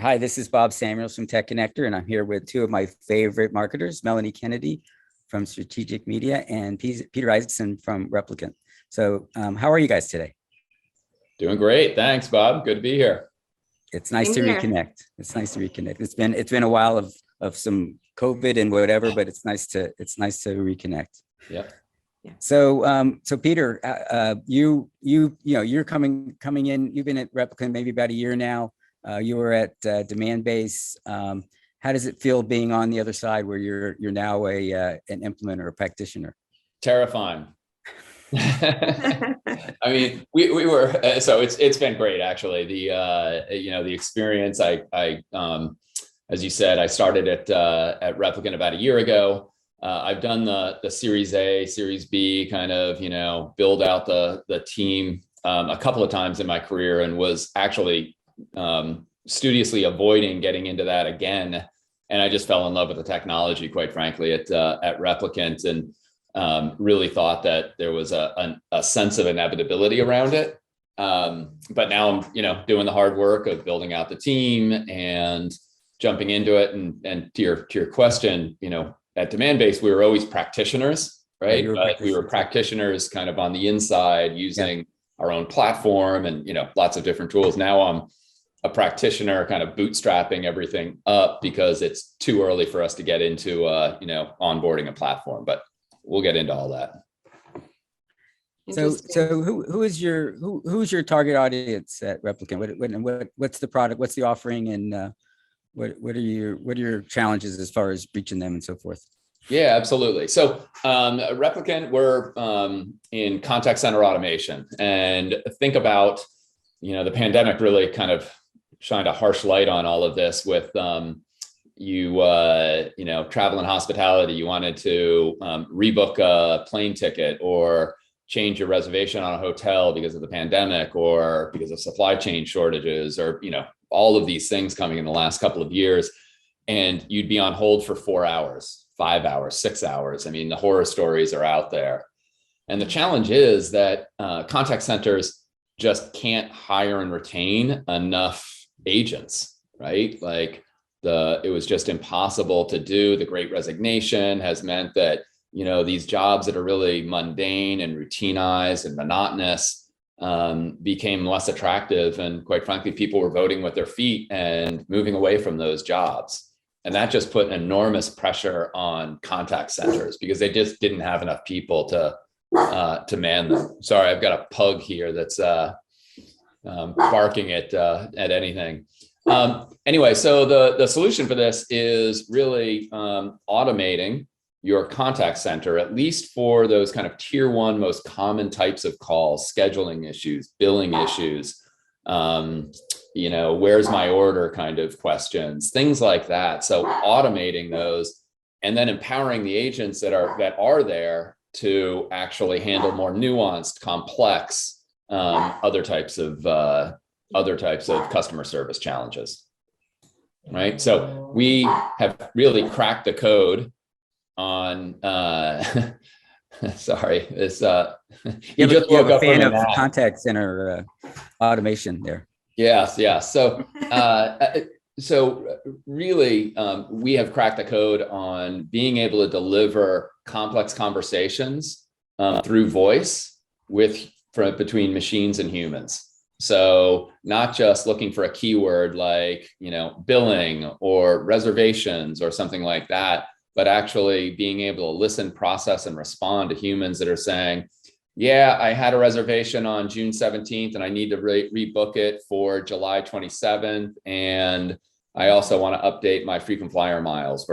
Hi, this is Bob Samuels from Tech Connector, and I'm here with two of my favorite marketers, Melanie Kennedy from Strategic Media and Peter Isaacson from Replicant. So how are you guys today? Doing great. Thanks, Bob. Good to be here. It's nice to reconnect. It's nice to reconnect. It's been a while of some COVID and whatever, but it's nice to reconnect. Yeah. So Peter, you're coming in. You've been at Replicant maybe about a year now. You were at Demandbase. How does it feel being on the other side where you're now an implementer, a practitioner? Terrifying. I mean, we were so it's been great actually. The experience. As you said, I started at Replicant about a year ago. I've done the Series A, Series B kind of build out the team a couple of times in my career, and was actually studiously avoiding getting into that again. And I just fell in love with the technology, quite frankly, at Replicant, and really thought that there was a sense of inevitability around it. But now I'm, doing the hard work of building out the team and jumping into it. And to your question, at Demandbase, we were always practitioners, right? But we were practitioners kind of on the inside using our own platform and, lots of different tools. Now I'm a practitioner kind of bootstrapping everything up because it's too early for us to get into, onboarding a platform, but we'll get into all that. So who's your target audience at Replicant? What's the product? What's the offering? And what are your challenges as far as reaching them and so forth? Yeah, absolutely. So Replicant, we're in contact center automation, and think about, the pandemic really kind of shined a harsh light on all of this with travel and hospitality. You wanted to rebook a plane ticket or change your reservation on a hotel because of the pandemic or because of supply chain shortages, or, all of these things coming in the last couple of years. And you'd be on hold for 4 hours, 5 hours, 6 hours. I mean, the horror stories are out there. And the challenge is that contact centers just can't hire and retain enough agents, right? Like it was just impossible to do. The Great Resignation has meant that, these jobs that are really mundane and routinized and monotonous became less attractive. And quite frankly, people were voting with their feet and moving away from those jobs. And that just put enormous pressure on contact centers because they just didn't have enough people to man them. Sorry, I've got a pug here that's barking at anything. Anyway, so the solution for this is really automating your contact center, at least for those kind of tier one, most common types of calls, scheduling issues, billing issues, where's my order kind of questions, things like that. So automating those and then empowering the agents that are there to actually handle more nuanced, complex, other types of customer service challenges, right? So we have really cracked the code on sorry, this you just woke up fan of contact center automation there. Yes. So really we have cracked the code on being able to deliver complex conversations through voice between machines and humans. So not just looking for a keyword like, billing or reservations or something like that, but actually being able to listen, process, and respond to humans that are saying, yeah, I had a reservation on June 17th and I need to rebook it for July 27th. And I also want to update my frequent flyer miles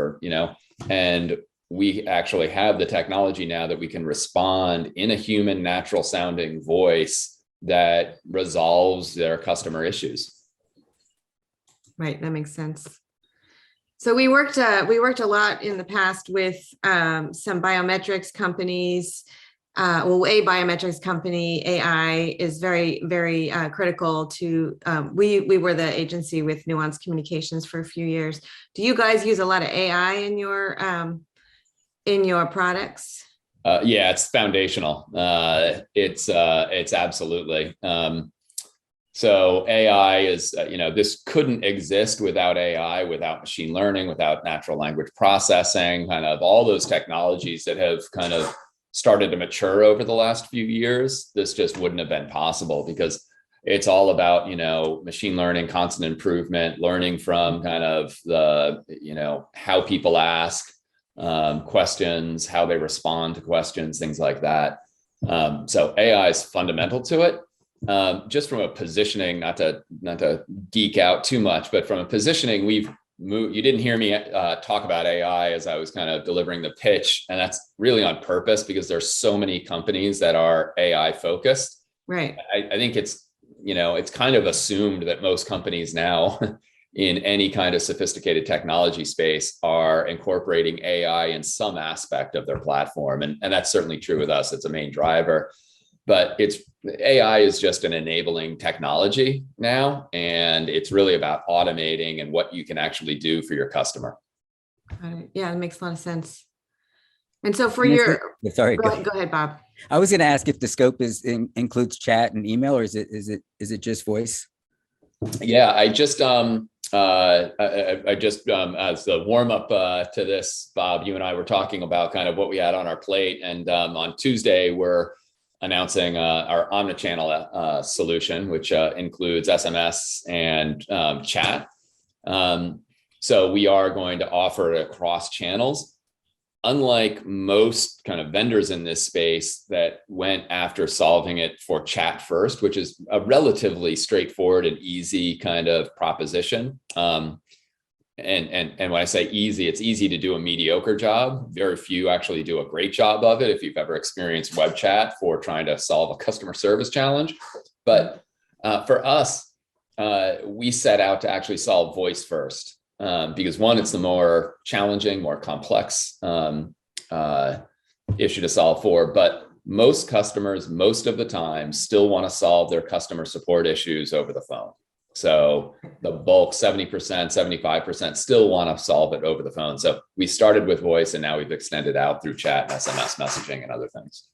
and we actually have the technology now that we can respond in a human, natural sounding voice that resolves their customer issues. Right, that makes sense. So we worked a lot in the past with some biometrics companies. A biometrics company, AI is very, very critical to. We were the agency with Nuance Communications for a few years. Do you guys use a lot of AI in your products? Yeah, it's foundational. It's absolutely. So AI is, this couldn't exist without AI, without machine learning, without natural language processing, kind of all those technologies that have kind of started to mature over the last few years. This just wouldn't have been possible because it's all about, machine learning, constant improvement, learning from kind of the, how people ask questions, how they respond to questions, things like that. So AI is fundamental to it. Just from a positioning, not to geek out too much, but from a positioning, we've moved. You didn't hear me talk about AI as I was kind of delivering the pitch, and that's really on purpose because there's so many companies that are AI focused. Right. I think it's kind of assumed that most companies now in any kind of sophisticated technology space are incorporating AI in some aspect of their platform, and that's certainly true with us. It's a main driver. But AI is just an enabling technology now, and it's really about automating and what you can actually do for your customer. Yeah, that makes a lot of sense. And so for sorry, go ahead, Bob. I was going to ask if the scope includes chat and email, or is it just voice? Yeah, I just as the warm up to this, Bob, you and I were talking about kind of what we had on our plate, and on Tuesday we're announcing our omnichannel solution, which includes SMS and chat. So we are going to offer it across channels. Unlike most kind of vendors in this space that went after solving it for chat first, which is a relatively straightforward and easy kind of proposition. And when I say easy, it's easy to do a mediocre job. Very few actually do a great job of it if you've ever experienced web chat for trying to solve a customer service challenge. But for us, we set out to actually solve voice first. Because one, it's the more challenging, more complex issue to solve for, but most customers, most of the time, still want to solve their customer support issues over the phone. So the bulk, 70%, 75% still want to solve it over the phone. So we started with voice, and now we've extended out through chat and SMS messaging and other things.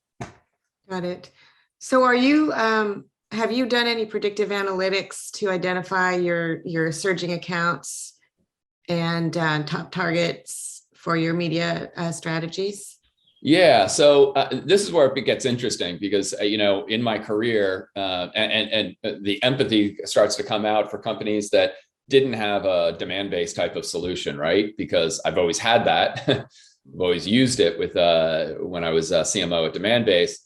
Got it. So are you, have you done any predictive analytics to identify your surging accounts and top targets for your media strategies? Yeah, so this is where it gets interesting because, in my career, and the empathy starts to come out for companies that didn't have a demand-based type of solution, right? Because I've always had that. I've always used it with when I was CMO at Demandbase.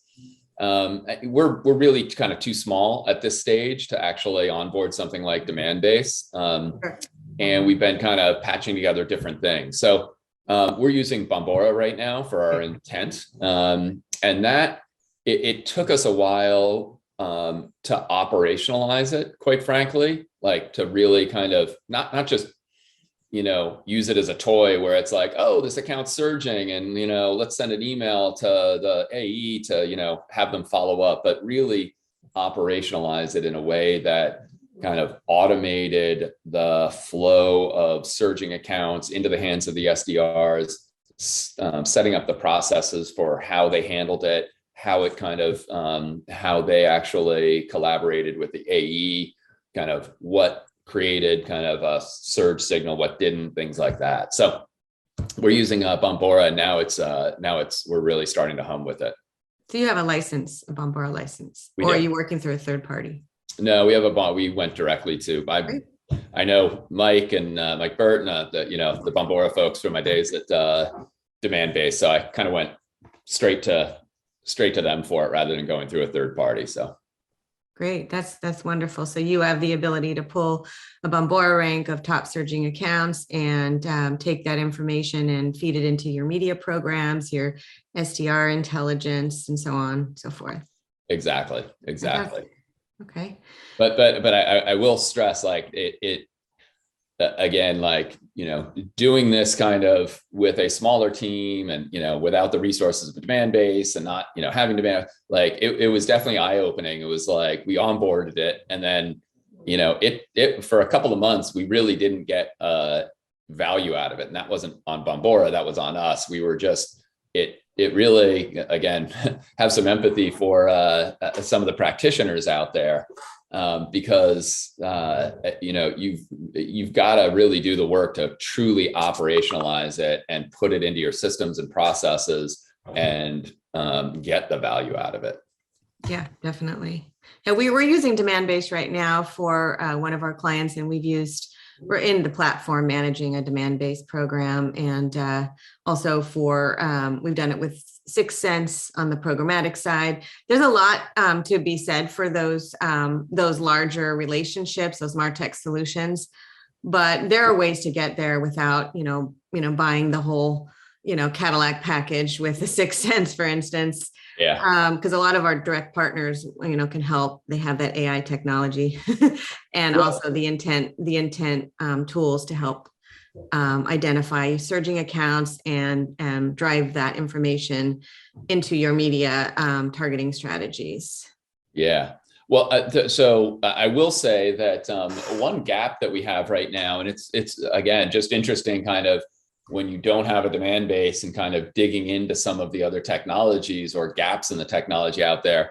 We're really kind of too small at this stage to actually onboard something like Demandbase. And we've been kind of patching together different things. So we're using Bombora right now for our intent. And that, it took us a while to operationalize it, quite frankly, like to really kind of not just, use it as a toy where it's like, oh, this account's surging and, let's send an email to the AE to, have them follow up, but really operationalize it in a way that kind of automated the flow of surging accounts into the hands of the SDRs, setting up the processes for how they handled it, how it kind of, how they actually collaborated with the AE, kind of what created kind of a surge signal, what didn't, things like that. So we're using Bombora, and now we're really starting to hum with it. So you have a license, a Bombora license, or are you working through a third party? No, we went directly to, I know Mike and Mike Burt and the Bombora folks from my days at Demandbase. So I kind of went straight to them for it rather than going through a third party. So great. That's wonderful. So you have the ability to pull a Bombora rank of top surging accounts and take that information and feed it into your media programs, your SDR intelligence, and so on and so forth. Exactly. Okay. But I will stress, like it again, like, doing this kind of with a smaller team and, without the resources of a Demandbase and not, having demand, like it was definitely eye-opening. It was like we onboarded it, and then, it for a couple of months, we really didn't get value out of it. And that wasn't on Bombora, that was on us. We were just, it really, again, have some empathy for some of the practitioners out there. because you've got to really do the work to truly operationalize it and put it into your systems and processes and get the value out of it. Yeah, definitely. Yeah, we're using demand-based right now for one of our clients, and we're in the platform managing a demand-based program, and also for we've done it with 6 Sense on the programmatic side. There's a lot to be said for those larger relationships, those MarTech solutions, but there are ways to get there without buying the whole Cadillac package with the 6 Sense, for instance. Yeah. Because a lot of our direct partners, can help. They have that AI technology and also the intent tools to help identify surging accounts and drive that information into your media targeting strategies. Yeah. Well, so I will say that one gap that we have right now, and it's again, just interesting kind of when you don't have a demand base and kind of digging into some of the other technologies or gaps in the technology out there.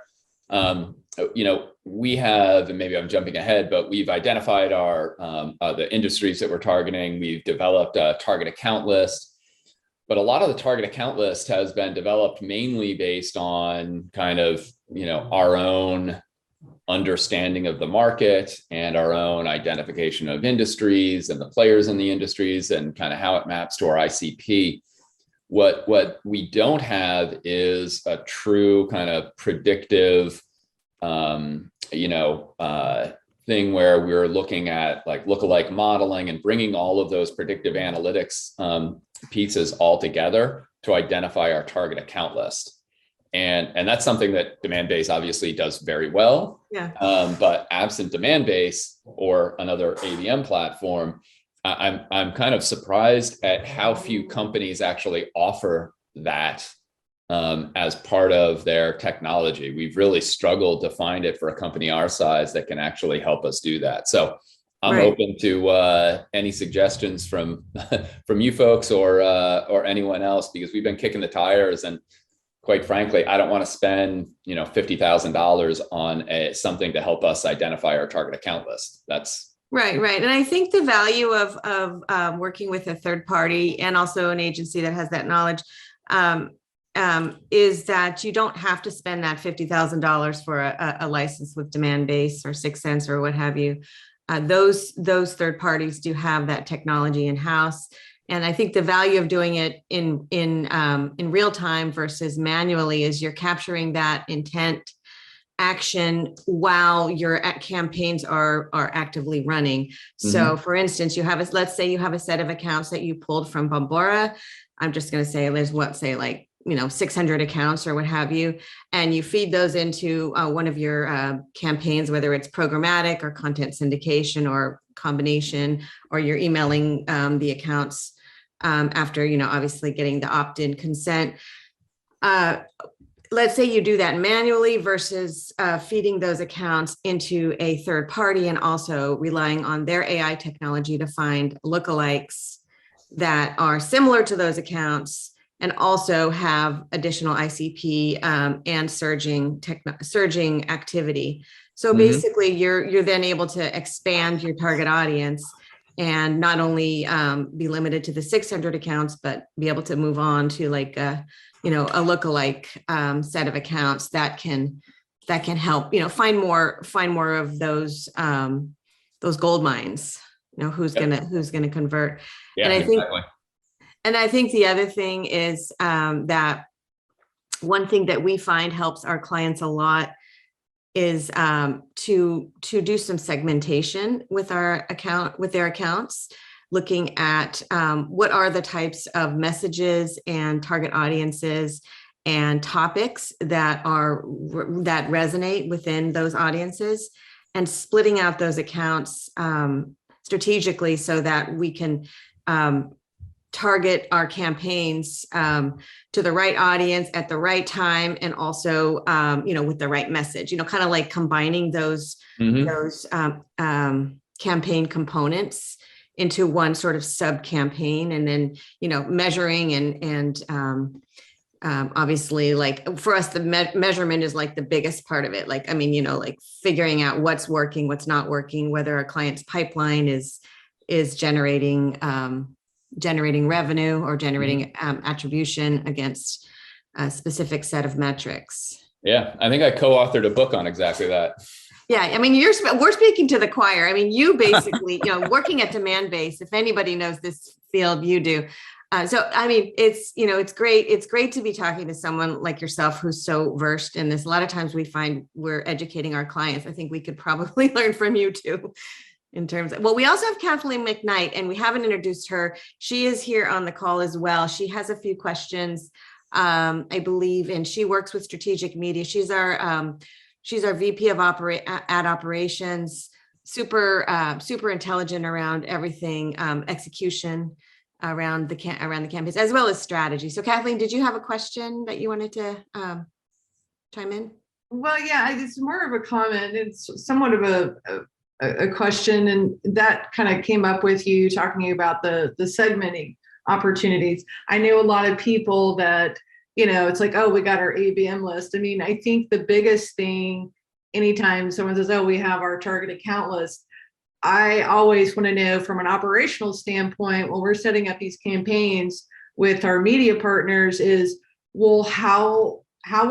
We have, and maybe I'm jumping ahead, but we've identified the industries that we're targeting. We've developed a target account list, but a lot of the target account list has been developed mainly based on kind of, our own understanding of the market and our own identification of industries and the players in the industries and kind of how it maps to our ICP. What we don't have is a true kind of predictive, thing where we're looking at like lookalike modeling and bringing all of those predictive analytics pieces all together to identify our target account list. And that's something that demand-based obviously does very well. Yeah. But absent demand-based or another ABM platform, I'm kind of surprised at how few companies actually offer that as part of their technology. We've really struggled to find it for a company our size that can actually help us do that. So I'm open to any suggestions from you folks or anyone else, because we've been kicking the tires, and quite frankly, I don't want to spend, $50,000 on something to help us identify our target account list. That's right. And I think the value of working with a third party and also an agency that has that knowledge is that you don't have to spend that $50,000 for a license with demand-based or 6 Sense or what have you. Those third parties do have that technology in-house. And I think the value of doing it in real time versus manually is you're capturing that intent action while your campaigns are actively running. Mm-hmm. So for instance, let's say you have a set of accounts that you pulled from Bombora. I'm just going to say there's 600 accounts or what have you, and you feed those into one of your campaigns, whether it's programmatic or content syndication or combination, or you're emailing the accounts after, obviously getting the opt-in consent. Let's say you do that manually versus feeding those accounts into a third party and also relying on their AI technology to find lookalikes that are similar to those accounts and also have additional ICP and surging activity. So basically you're then able to expand your target audience and not only be limited to the 600 accounts, but be able to move on to like a lookalike set of accounts that can help, find more of those gold mines, who's gonna convert. Yeah, and I think the other thing is that one thing that we find helps our clients a lot is to do some segmentation with their accounts, looking at what are the types of messages and target audiences and topics that resonate within those audiences, and splitting out those accounts strategically so that we can target our campaigns to the right audience at the right time, and also with the right message, kind of like combining those campaign components into one sort of sub campaign, and then measuring and Obviously, like for us, the measurement is like the biggest part of it. Like, I mean, like figuring out what's working, what's not working, whether our client's pipeline is generating revenue or generating attribution against a specific set of metrics. Yeah, I think I co-authored a book on exactly that. Yeah, I mean, we're speaking to the choir. I mean, you basically, working at Demandbased, if anybody knows this field, you do. So, I mean, it's great. It's great to be talking to someone like yourself who's so versed in this. A lot of times we find we're educating our clients. I think we could probably learn from you too. In terms of, well, we also have Kathleen McKnight, and we haven't introduced her. She is here on the call as well. She has a few questions, I believe, and she works with strategic media. She's our VP of ad operations, super intelligent around everything, execution around the campaigns, as well as strategy. So Kathleen, did you have a question that you wanted to chime in? Well, yeah, it's more of a comment. It's somewhat of a question, and that kind of came up with you talking about the segmenting opportunities. I know a lot of people that, it's like, oh, we got our ABM list. I mean, I think the biggest thing, anytime someone says, oh, we have our target account list, I always want to know from an operational standpoint, when we're setting up these campaigns with our media partners, is, well, how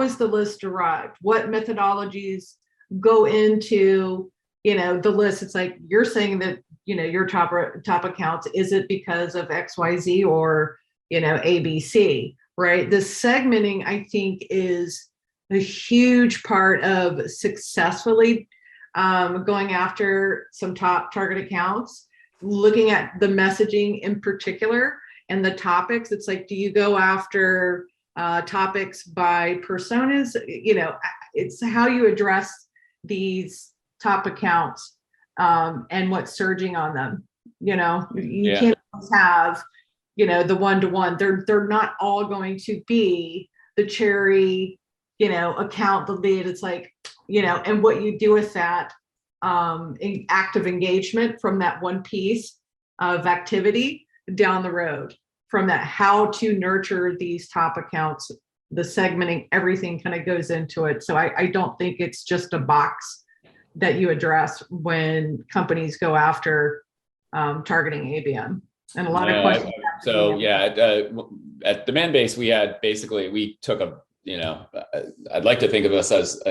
is the list derived? What methodologies go into, the list? It's like you're saying that, your top accounts, is it because of XYZ or, ABC, right? The segmenting, I think, is a huge part of successfully going after some top target accounts, looking at the messaging in particular and the topics. It's like, do you go after topics by personas? It's how you address these top accounts and what's surging on them. You can't have, the one-to-one. They're not all going to be the cherry, account, the lead. It's like, and what you do with that active engagement from that one piece of activity down the road, from that, how to nurture these top accounts, the segmenting, everything kind of goes into it. So I don't think it's just a box that you address when companies go after targeting ABM. And a lot of questions. So yeah, at Demandbased, we took a, I'd like to think of us as,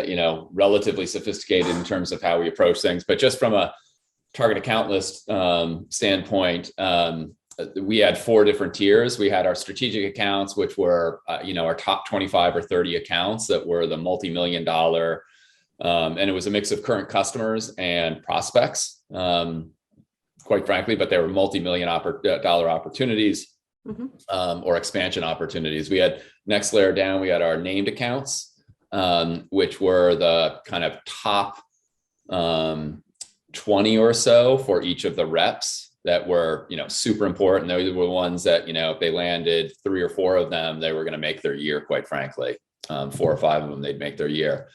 relatively sophisticated in terms of how we approach things, but just from a target account list standpoint, we had 4 different tiers. We had our strategic accounts, which were, our top 25 or 30 accounts that were the multi-million-dollar, and it was a mix of current customers and prospects, quite frankly, but they were multi-million-dollar opportunities. Or expansion opportunities. We had, next layer down, we had our named accounts, which were the kind of top 20 or so for each of the reps that were, super important. Those were ones that, if they landed 3 or 4 of them, they were going to make their year, quite frankly. 4 or 5 of them, they'd make their year.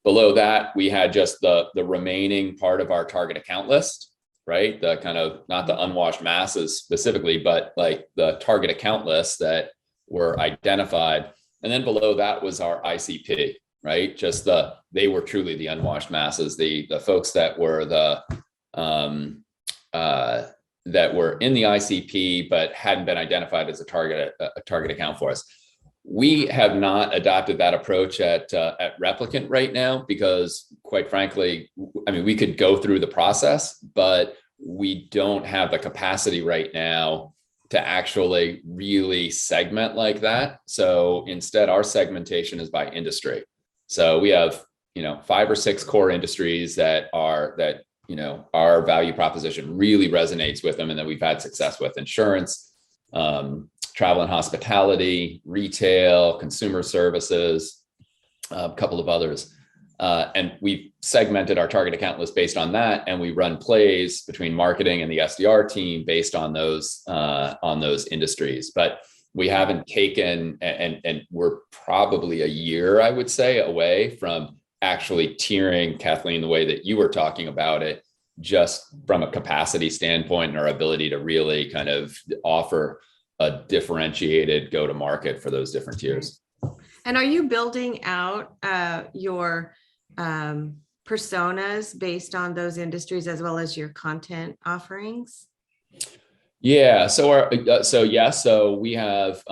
Below that, we had just the remaining part of our target account list, right? The kind of, not the unwashed masses specifically, but like the target account lists that were identified. And then below that was our ICP, right? Just they were truly the unwashed masses, the folks that were that were in the ICP, but hadn't been identified as a target account for us. We have not adopted that approach at Replicant right now because, quite frankly, I mean, we could go through the process, but we don't have the capacity right now to actually really segment like that. So instead, our segmentation is by industry. So we have, 5 or 6 core industries that our value proposition really resonates with them and that we've had success with: insurance, travel and hospitality, retail, consumer services, a couple of others. And we've segmented our target account list based on that. And we run plays between marketing and the SDR team based on those industries. But we haven't taken, and we're probably a year, I would say, away from actually tiering, Kathleen, the way that you were talking about it, just from a capacity standpoint and our ability to really kind of offer a differentiated go-to-market for those different tiers. And are you building out your personas based on those industries as well as your content offerings? Yeah. So we have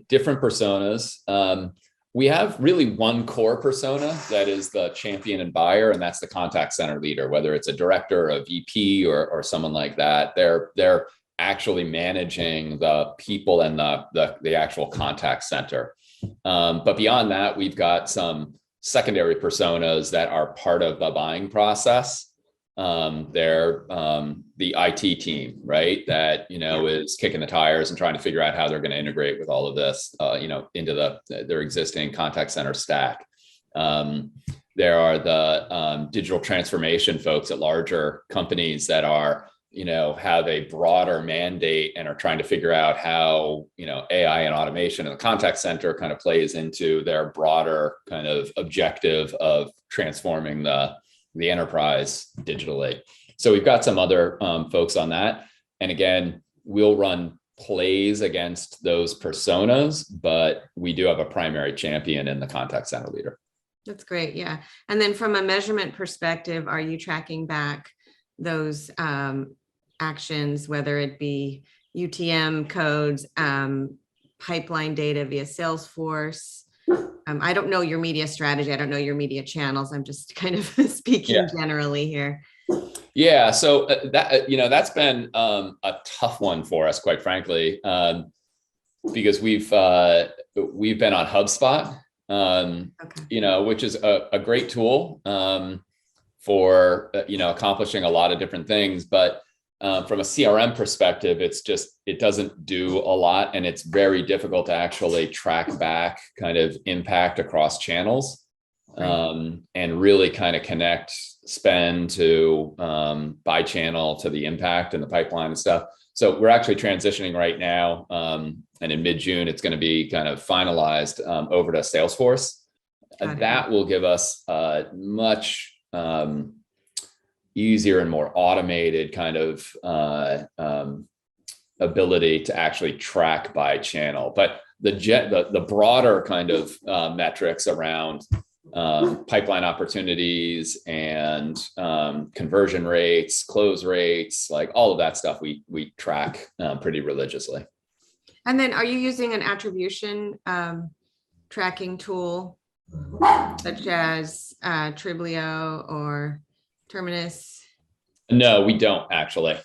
different personas. We have really one core persona that is the champion and buyer, and that's the contact center leader, whether it's a director, a VP, or someone like that. They're actually managing the people and the actual contact center. But beyond that, we've got some secondary personas that are part of the buying process. They're the IT team, right? That, is kicking the tires and trying to figure out how they're going to integrate with all of this, into their existing contact center stack. There are the digital transformation folks at larger companies that are, have a broader mandate and are trying to figure out how, AI and automation in the contact center kind of plays into their broader kind of objective of transforming the enterprise digitally. So we've got some other folks on that. And again, we'll run plays against those personas, but we do have a primary champion in the contact center leader. That's great. Yeah. And then from a measurement perspective, are you tracking back those actions, whether it be UTM codes, pipeline data via Salesforce? I don't know your media strategy. I don't know your media channels. I'm just kind of speaking generally here. Yeah. So that's been a tough one for us, quite frankly, because we've been on HubSpot, which is a great tool for accomplishing a lot of different things, but from a CRM perspective, it doesn't do a lot, and it's very difficult to actually track back kind of impact across channels, and really kind of connect spend to by channel to the impact and the pipeline and stuff. So we're actually transitioning right now, and in mid-June, it's going to be kind of finalized over to Salesforce. That will give us much easier and more automated kind of ability to actually track by channel. But the broader kind of metrics around pipeline opportunities and conversion rates, close rates, like all of that stuff, we track pretty religiously. And then are you using an attribution tracking tool such as Triblio or Terminus? No, we don't actually.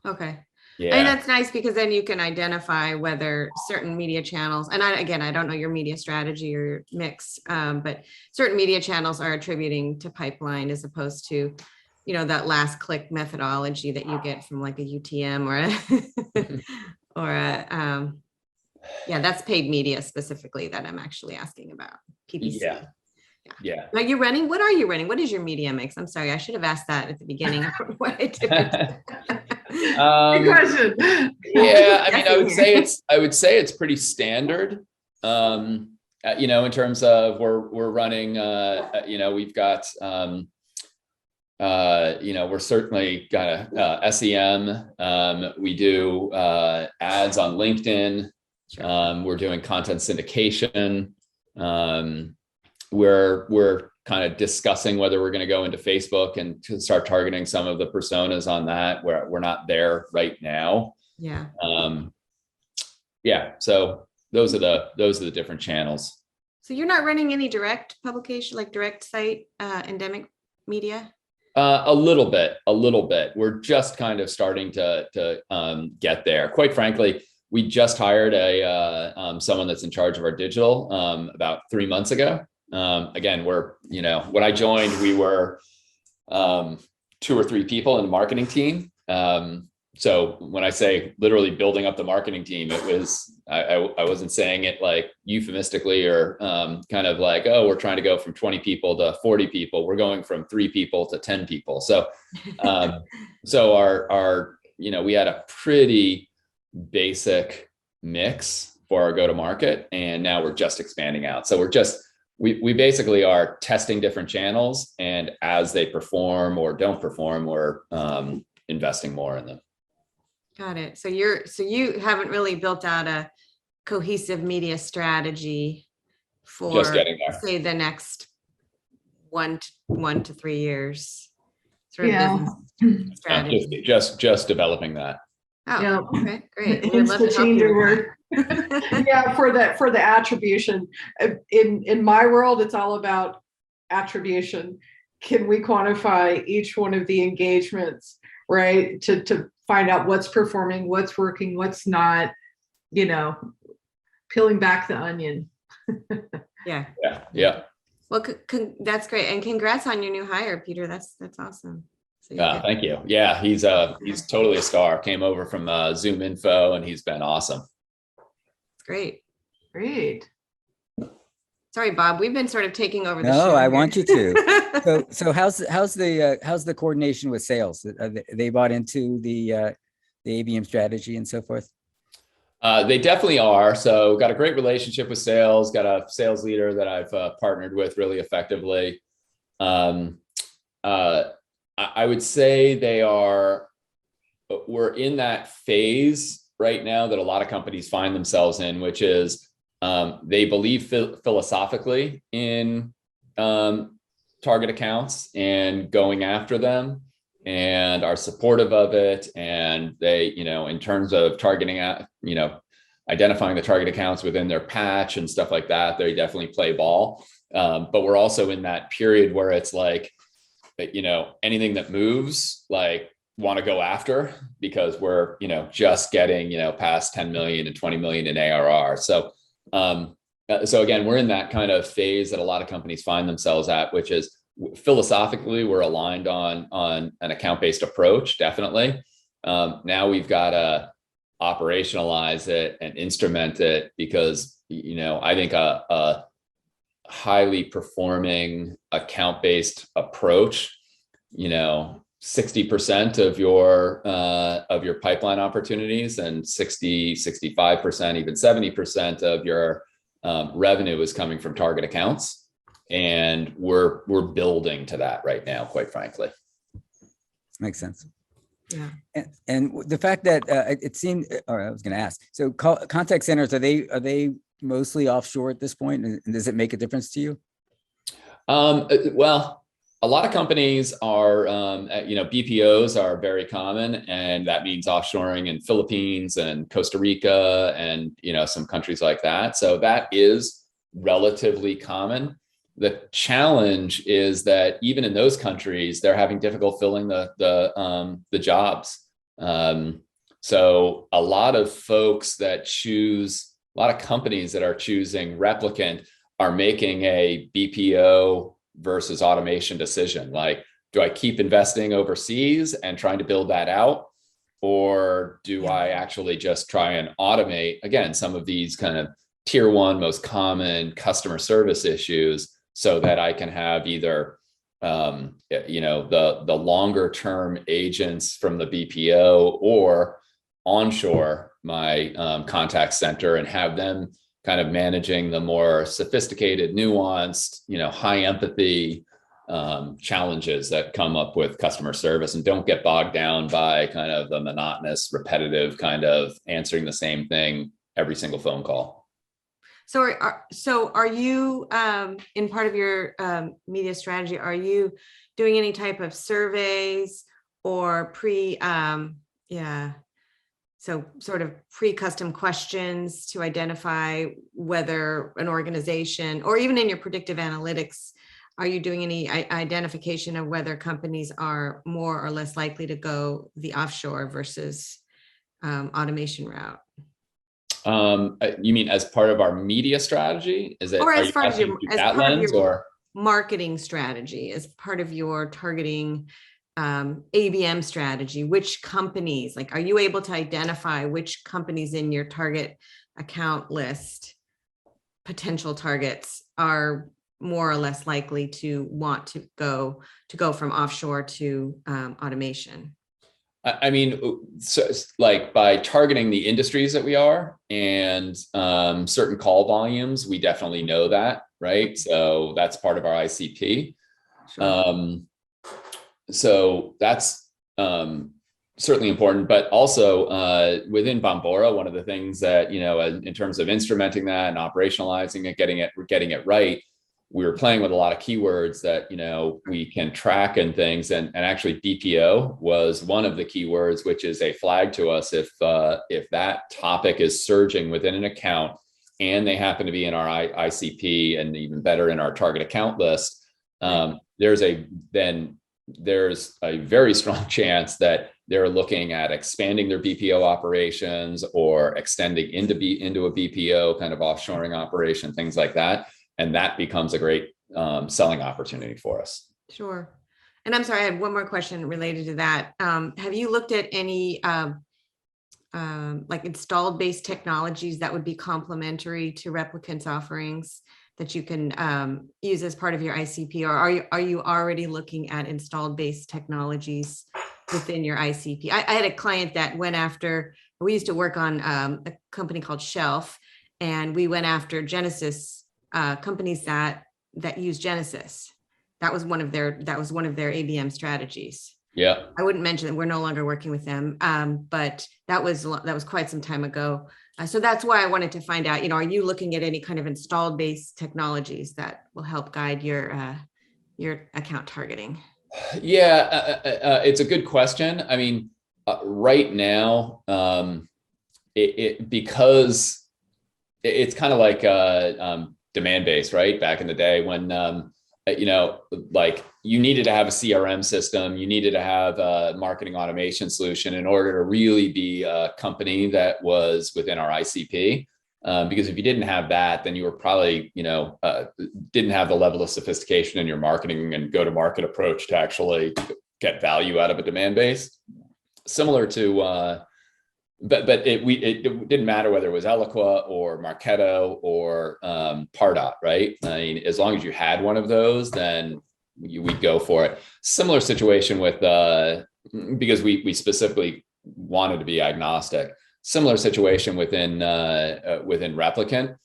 Okay. Yeah. And that's nice because then you can identify whether certain media channels, and I don't know your media strategy or your mix, but certain media channels are attributing to pipeline as opposed to, that last click methodology that you get from like a UTM or that's paid media specifically that I'm actually asking about. PPC. Yeah. Are you running? What are you running? What is your media mix? I'm sorry, I should have asked that at the beginning. What I did. Good question. Yeah, I mean, I would say it's pretty standard. In terms of we're running. We've got. We're certainly got a SEM. We do ads on LinkedIn. Sure. We're doing content syndication. We're kind of discussing whether we're going to go into Facebook and to start targeting some of the personas on that, where we're not there right now. Yeah. So those are the different channels. So you're not running any direct publication, like direct site endemic media? A little bit. We're just kind of starting to get there. Quite frankly, we just hired someone that's in charge of our digital about 3 months ago. Again, when I joined, we were 2 or 3 people in the marketing team. So when I say literally building up the marketing team, it was, I wasn't saying it like euphemistically or kind of like, oh, we're trying to go from 20 people to 40 people. We're going from 3 people to 10 people. So, we had a pretty basic mix for our go-to-market, and now we're just expanding out. So we basically are testing different channels, and as they perform or don't perform, we're investing more in them. Got it. So you haven't really built out a cohesive media strategy for, getting there. say, the next 1 to 3 years? Sort of Yeah. business strategy. Just developing that. Oh, Yeah. okay, great. We would Hence love the to help change you of with word. that. Yeah, for the attribution. In my world, it's all about attribution. Can we quantify each one of the engagements, right? To find out what's performing, what's working, what's not, peeling back the onion. Yeah. Yeah. Well, that's great. And congrats on your new hire, Peter. That's awesome. So you'll get- Thank you. Yeah, he's totally a star. Came over from Zoom Info, and he's been awesome. Great. Great. Sorry, Bob. We've been sort of taking over the No, show I here. want you to. So how's the coordination with sales? They bought into the ABM strategy and so forth? They definitely are. So got a great relationship with sales, got a sales leader that I've partnered with really effectively. I would say we're in that phase right now that a lot of companies find themselves in, which is they believe philosophically in target accounts and going after them, and are supportive of it. And they, in terms of targeting out, identifying the target accounts within their patch and stuff like that, they definitely play ball. But we're also in that period where it's like, anything that moves, like, want to go after, because we're, just getting, past 10 million and 20 million in ARR. So again, we're in that kind of phase that a lot of companies find themselves at, which is philosophically, we're aligned on an account-based approach, definitely. Now we've got to operationalize it and instrument it, because, I think a highly performing account-based approach, 60% of your pipeline opportunities, and 65%, even 70% of your revenue is coming from target accounts. And we're building to that right now, quite frankly. Makes sense. Yeah. And the fact that it seemed, or I was going to ask, so contact centers, are they mostly offshore at this point? And does it make a difference to you? Well, a lot of companies are, BPOs are very common, and that means offshoring in Philippines and Costa Rica and, some countries like that. So that is relatively common. The challenge is that even in those countries, they're having difficulty filling the jobs. So a lot of companies that are choosing Replicant are making a BPO versus automation decision. Like, do I keep investing overseas and trying to build that out? Or do I actually just try and automate, again, some of these kind of tier one, most common customer service issues, so that I can have either, the longer term agents from the BPO, or onshore my contact center and have them kind of managing the more sophisticated, nuanced, high empathy challenges that come up with customer service, and don't get bogged down by kind of the monotonous, repetitive kind of answering the same thing every single phone call. So are you, in part of your media strategy, are you doing any type of surveys or so sort of pre-custom questions to identify whether an organization, or even in your predictive analytics, are you doing any identification of whether companies are more or less likely to go the offshore versus automation route? You mean as part of our media strategy? Is it, or are as you part of asking your, through as that part of lens, your or? marketing strategy, as part of your targeting ABM strategy? Which companies, like, are you able to identify which companies in your target account list, potential targets, are more or less likely to want to go from offshore to automation? I mean, so like by targeting the industries that we are and certain call volumes, we definitely know that, right? So that's part of our ICP. Sure. So that's certainly important, but also within Bombora, one of the things that, in terms of instrumenting that and operationalizing it, getting it right, we were playing with a lot of keywords that, we can track and things. And actually BPO was one of the keywords, which is a flag to us if that topic is surging within an account and they happen to be in our ICP and even better in our target account list. There's a very strong chance that they're looking at expanding their BPO operations or extending into a BPO kind of offshoring operation, things like that. And that becomes a great selling opportunity for us. Sure. And I'm sorry, I had one more question related to that. Have you looked at any like installed base technologies that would be complementary to Replicant's offerings that you can use as part of your ICP, or are you already looking at installed base technologies within your ICP? I had a client that went after, we used to work on a company called Shelf, and we went after Genesis companies that use Genesis. That was one of their ABM strategies. Yeah. I wouldn't mention that we're no longer working with them, but that was quite some time ago. So that's why I wanted to find out, are you looking at any kind of installed base technologies that will help guide your account targeting? Yeah, it's a good question. I mean, right now, because it's kind of like demand based, right? Back in the day when, like you needed to have a CRM system, you needed to have a marketing automation solution in order to really be a company that was within our ICP. Because if you didn't have that, then you were probably, didn't have the level of sophistication in your marketing and go-to-market approach to actually get value out of a demand base. Similar to, but it didn't matter whether it was Eloqua or Marketo or Pardot, right? I mean, as long as you had one of those, then we'd go for it. Similar situation with, because we specifically wanted to be agnostic. Similar situation within Replicant.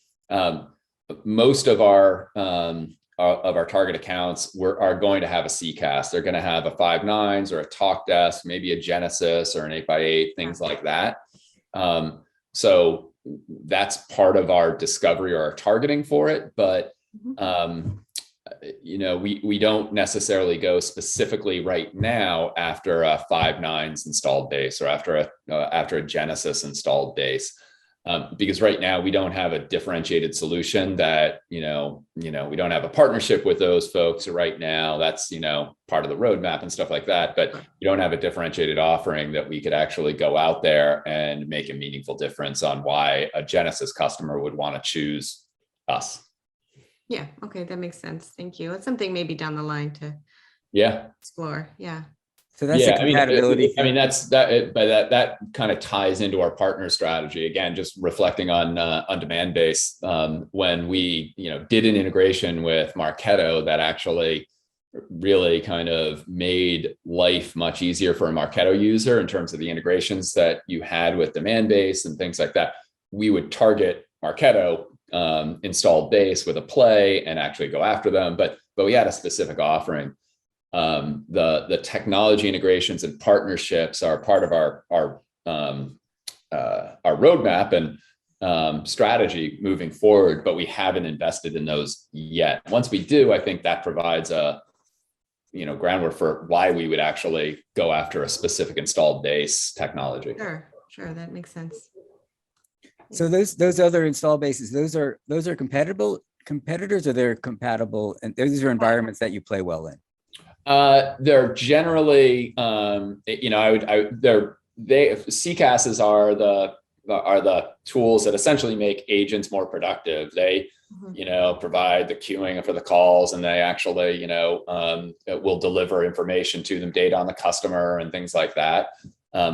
Most of our target accounts are going to have a CCAS. They're going to have a 5.9s or a talk desk, maybe a Genesis or an 8x8, things like that. So that's part of our discovery or our targeting for it. But we don't necessarily go specifically right now after a 5.9s installed base or after a Genesis installed base. Because right now we don't have a differentiated solution that, we don't have a partnership with those folks right now. That's, part of the roadmap and stuff like that. But we don't have a differentiated offering that we could actually go out there and make a meaningful difference on why a Genesis customer would want to choose us. Yeah. Okay. That makes sense. Thank you. It's something maybe down the line to explore. Yeah. So that's the compatibility. That kind of ties into our partner strategy. Again, just reflecting on demand base. When we, did an integration with Marketo that actually really kind of made life much easier for a Marketo user in terms of the integrations that you had with demand base and things like that. We would target Marketo installed base with a play and actually go after them. But we had a specific offering. The technology integrations and partnerships are part of our roadmap and strategy moving forward, but we haven't invested in those yet. Once we do, I think that provides a groundwork for why we would actually go after a specific installed base technology. Sure, that makes sense. So those other install bases, those are competitors, or they're compatible, and those are environments that you play well in. They're generally, CCASs are the tools that essentially make agents more productive. They, provide the queuing for the calls, and they actually, will deliver information to them, data on the customer and things like that.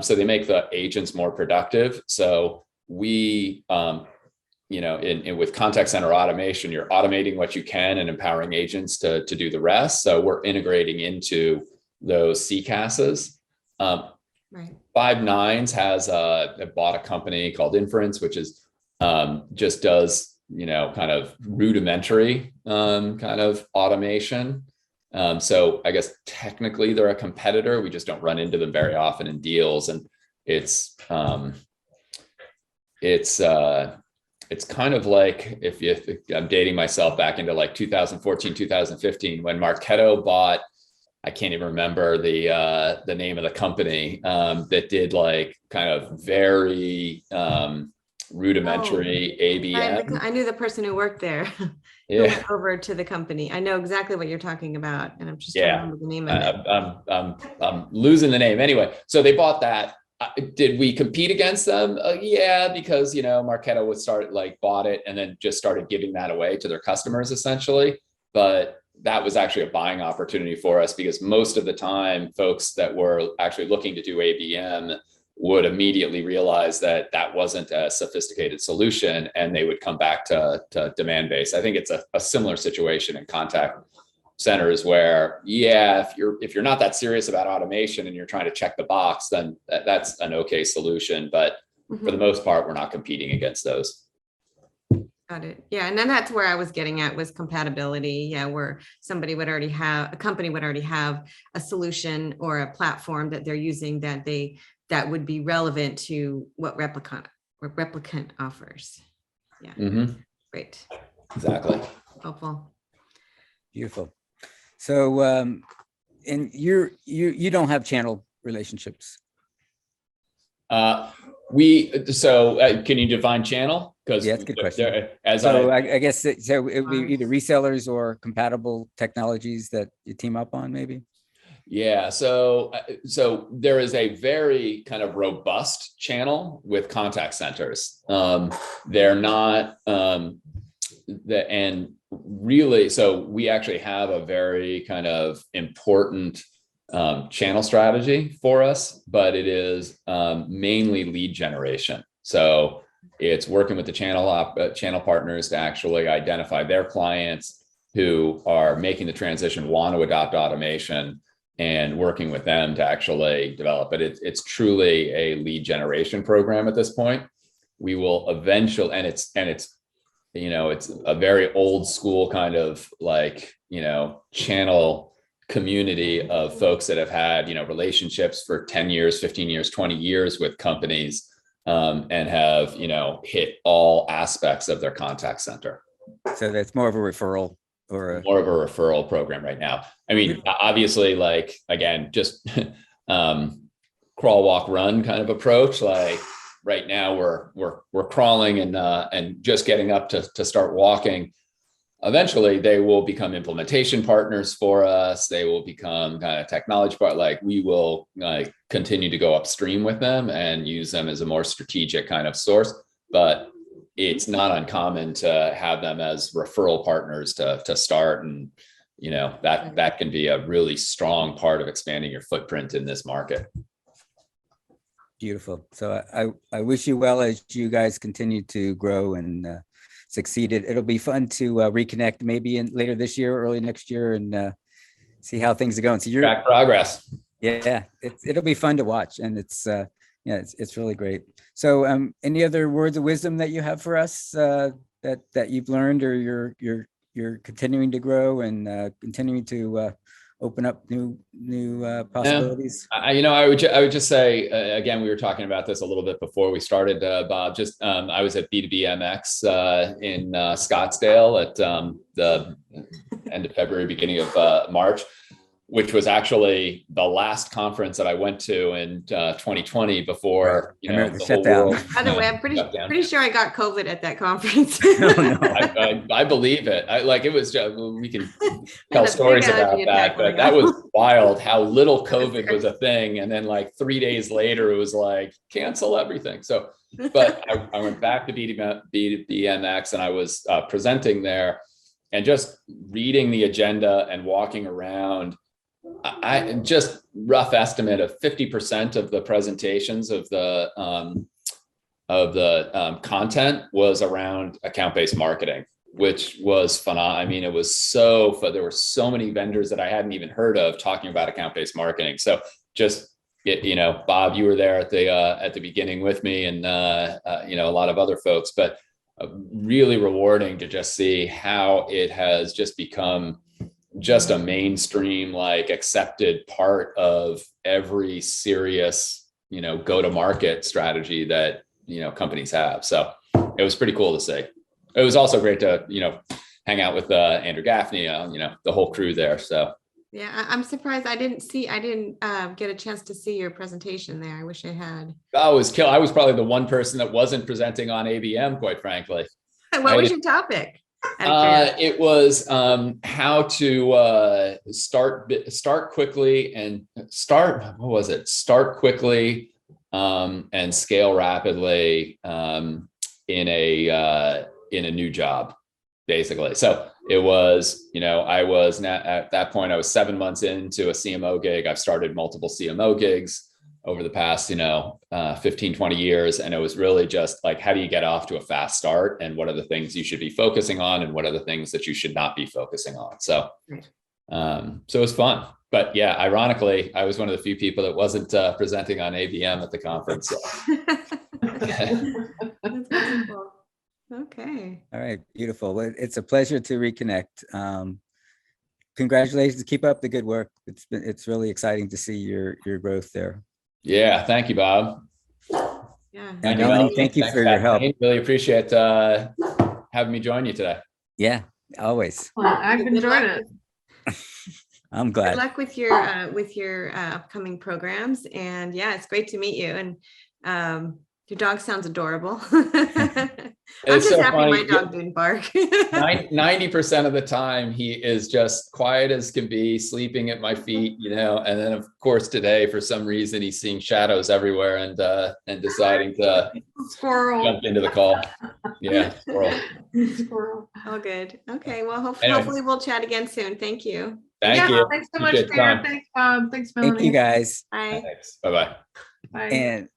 So they make the agents more productive. So we, with contact center automation, you're automating what you can and empowering agents to do the rest. So we're integrating into those CCASs. Right. 5.9s has bought a company called Inference, which is just does, kind of rudimentary kind of automation. So I guess technically they're a competitor. We just don't run into them very often in deals. And it's kind of like if I'm dating myself back into like 2014, 2015, when Marketo bought, I can't even remember the name of the company that did like kind of very rudimentary ABM. I knew the person who worked there. Who Yeah. went over to the company. I know exactly what you're talking about, and I'm just trying to remember the name of it. I'm losing the name anyway. So they bought that. Did we compete against them? Yeah, because Marketo bought it and then just started giving that away to their customers essentially. But that was actually a buying opportunity for us, because most of the time folks that were actually looking to do ABM would immediately realize that that wasn't a sophisticated solution, and they would come back to demand-based. I think it's a similar situation in contact centers where, yeah, if you're not that serious about automation and you're trying to check the box, then that's an okay solution. But for the most part, we're not competing against those. Got it. Yeah. And then that's where I was getting at, was compatibility. Yeah. Where a company would already have a solution or a platform that they're using that would be relevant to what Replicant offers. Yeah. Great. Exactly. Helpful. Beautiful. So, and you don't have channel relationships. Can you define channel? Because yeah, that's a good question. I guess it would be either resellers or compatible technologies that you team up on, maybe. Yeah, so there is a very kind of robust channel with contact centers. They're not and really, so we actually have a very kind of important channel strategy for us, but it is mainly lead generation. So it's working with the channel partners to actually identify their clients who are making the transition, want to adopt automation, and working with them to actually develop it. It's truly a lead generation program at this point. We will eventually, and it's a very old school kind of channel community of folks that have had, relationships for 10 years, 15 years, 20 years with companies, and have, hit all aspects of their contact center. So that's more of a referral or more of a referral program right now. I mean, obviously, again, just crawl, walk, run kind of approach. Like right now we're crawling and just getting up to start walking. Eventually they will become implementation partners for us. They will become kind of technology part. We will continue to go upstream with them and use them as a more strategic kind of source. But it's not uncommon to have them as referral partners to start. And, that can be a really strong part of expanding your footprint in this market. Beautiful. So I wish you well as you guys continue to grow and succeed. It'll be fun to reconnect maybe later this year, early next year, and see how things are going. So you're track progress. Yeah, it'll be fun to watch, and it's really great. So any other words of wisdom that you have for us that you've learned, or you're continuing to grow and continuing to open up new possibilities? Yeah. I would just say, again, we were talking about this a little bit before we started, Bob. Just I was at B2B MX in Scottsdale at the end of February, beginning of March, which was actually the last conference that I went to in 2020 before the whole world. By the way, I'm pretty sure I got COVID at that conference. No. I believe it. It was just, we can tell stories about that, but that was wild how little COVID was a thing. And then 3 days later, it was cancel everything. So, but I went back to BMX and I was presenting there, and just reading the agenda and walking around, I just rough estimate of 50% of the presentations of the content was around account-based marketing, which was phenomenal. I mean, it was there were so many vendors that I hadn't even heard of talking about account-based marketing. So just Bob, you were there at the beginning with me, and a lot of other folks, but really rewarding to just see how it has just become just a mainstream, like accepted part of every serious, go-to-market strategy that, companies have. So it was pretty cool to see. It was also great to, hang out with Andrew Gaffney, the whole crew there. So Yeah, I'm surprised I didn't get a chance to see your presentation there. I wish I had. I was probably the one person that wasn't presenting on ABM, quite frankly. What was your topic? It was how to start quickly and start quickly and scale rapidly in a new job, basically. So it was, I was at that point, I was 7 months into a CMO gig. I've started multiple CMO gigs over the past, 15, 20 years. And it was really just like, how do you get off to a fast start? And what are the things you should be focusing on? And what are the things that you should not be focusing on? So, so it was fun. But yeah, ironically, I was one of the few people that wasn't presenting on ABM at the conference. So. That's wonderful. Okay. All right. Beautiful. Well, it's a pleasure to reconnect. Congratulations. Keep up the good work. It's really exciting to see your growth there. Yeah. Thank you, Bob. Yeah. And Melanie, thank you for your help. Really appreciate having me join you today. Yeah, always. Well, I've enjoyed it. I'm glad. Good luck with your upcoming programs. And yeah, it's great to meet you. And your dog sounds adorable. I'm just so happy funny. my dog didn't bark. 90% of the time he is just quiet as can be, sleeping at my feet, and then of course today for some reason he's seeing shadows everywhere and deciding to Squirrel. jump into the call. Yeah, Squirrel. Oh, good. Okay. Well, Anyway. hopefully we'll chat again soon. Thank you. Thank you. Thanks so much, Appreciate the Claire. time. Thanks, Bob. Thanks, Melanie. Thank you guys. Bye. Thanks. Bye-bye. Bye. And